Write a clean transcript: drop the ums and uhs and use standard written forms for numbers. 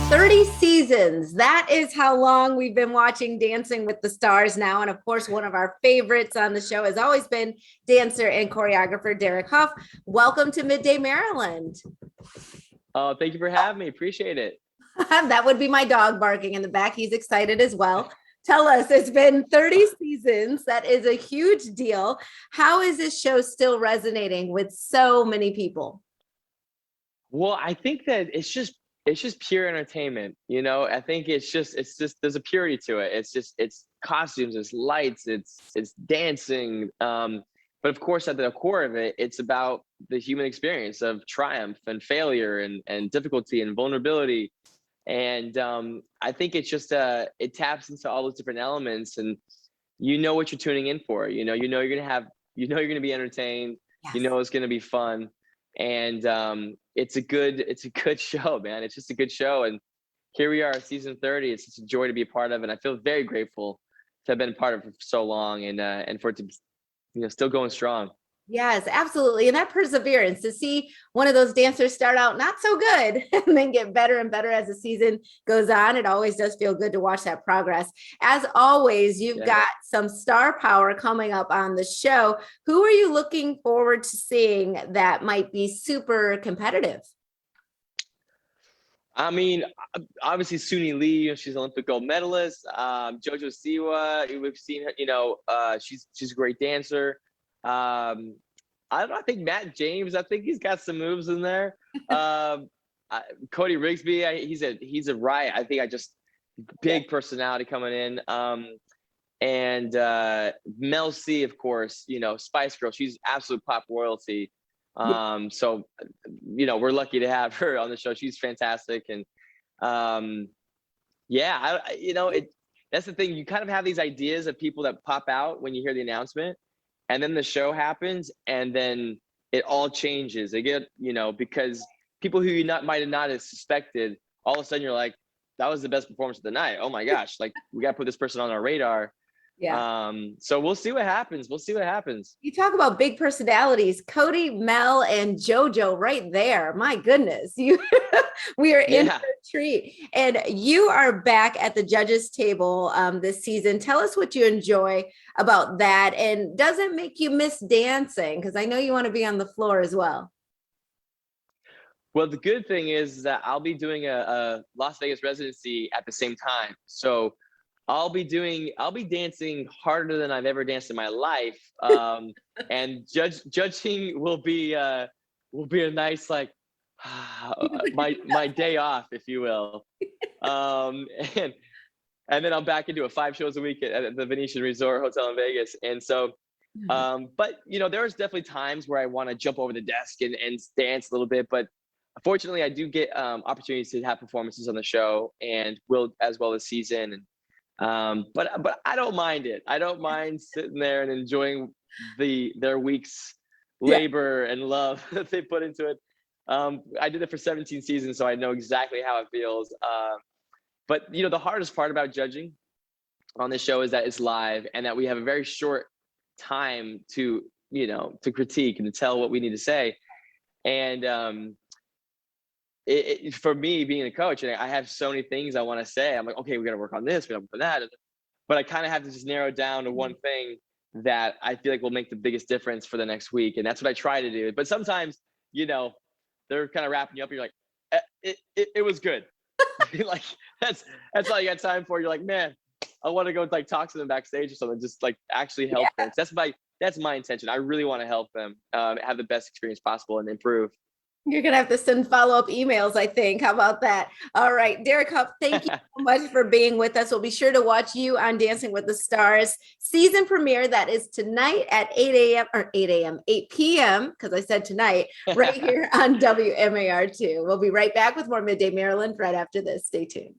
30 seasons. That is how long we've been watching Dancing with the Stars now. And of course, one of our favorites on the show has always been dancer and choreographer Derek Hough. Welcome to Midday Maryland. Oh, thank you for having me. Appreciate it. That would be my dog barking in the back. He's excited as well. Tell us, it's been 30 seasons. That is a huge deal. How is this show still resonating with so many people? Well, I think that it's just pure entertainment. I think it's just there's a purity to it. It's costumes, it's lights, it's dancing. But of course, at the core of it, it's about the human experience of triumph and failure and difficulty and vulnerability. And I think it's just it taps into all those different elements, and what you're tuning in for. You're gonna be entertained. Yes. It's gonna be fun, and it's a good show, man. It's just a good show, and here we are, season 30. It's such a joy to be a part of, and I feel very grateful to have been part of it for so long, and for it to be, still going strong. Yes, absolutely. And that perseverance to see one of those dancers start out not so good and then get better and better as the season goes on. It always does feel good to watch that progress. As always, you've got some star power coming up on the show. Who are you looking forward to seeing that might be super competitive? I mean, obviously Suni Lee, she's an Olympic gold medalist. Jojo Siwa, we've seen her. She's a great dancer. I don't know. I think Matt James. I think he's got some moves in there. Cody Rigsby. He's a riot. I think big personality coming in. And Mel C, of course. Spice Girl. She's absolute pop royalty. So we're lucky to have her on the show. She's fantastic, and that's the thing. You kind of have these ideas of people that pop out when you hear the announcement. And then the show happens, and then it all changes. They get, because people who you might have not have suspected, all of a sudden you're like, that was the best performance of the night. Oh my gosh, like we got to put this person on our radar. Yeah. So we'll see what happens. You talk about big personalities, Cody, Mel, and JoJo right there. My goodness. We are in for a treat. And you are back at the judges table this season. Tell us what you enjoy about that. And does it make you miss dancing? Because I know you want to be on the floor as well. Well, the good thing is that I'll be doing a Las Vegas residency at the same time. So I'll be dancing harder than I've ever danced in my life. And judging will be a nice, like, my day off, if you will. And then I'm back into it 5 shows a week at the Venetian Resort Hotel in Vegas. And so, but there's definitely times where I want to jump over the desk and dance a little bit. But fortunately, I do get opportunities to have performances on the show, and will as well this season. And but I don't mind it. I don't mind sitting there and enjoying their week's labor and love that they put into it. I did it for 17 seasons, so I know exactly how it feels. But the hardest part about judging on this show is that it's live, and that we have a very short time to critique and to tell what we need to say. And for me, being a coach, and I have so many things I want to say. I'm like, okay, we got to work on this, we got to work on that. But I kind of have to just narrow down to one thing that I feel like will make the biggest difference for the next week. And that's what I try to do. But sometimes, they're kind of wrapping you up. And you're like, it was good. Like that's all you got time for. You're like, man, I want to go like talk to them backstage or something, just like actually help them. That's my intention. I really want to help them have the best experience possible and improve. You're going to have to send follow-up emails, I think. How about that? All right, Derek Hough, thank you so much for being with us. We'll be sure to watch you on Dancing with the Stars season premiere. That is tonight at 8 p.m., because I said tonight, right here on WMAR2. We'll be right back with more Midday Maryland right after this. Stay tuned.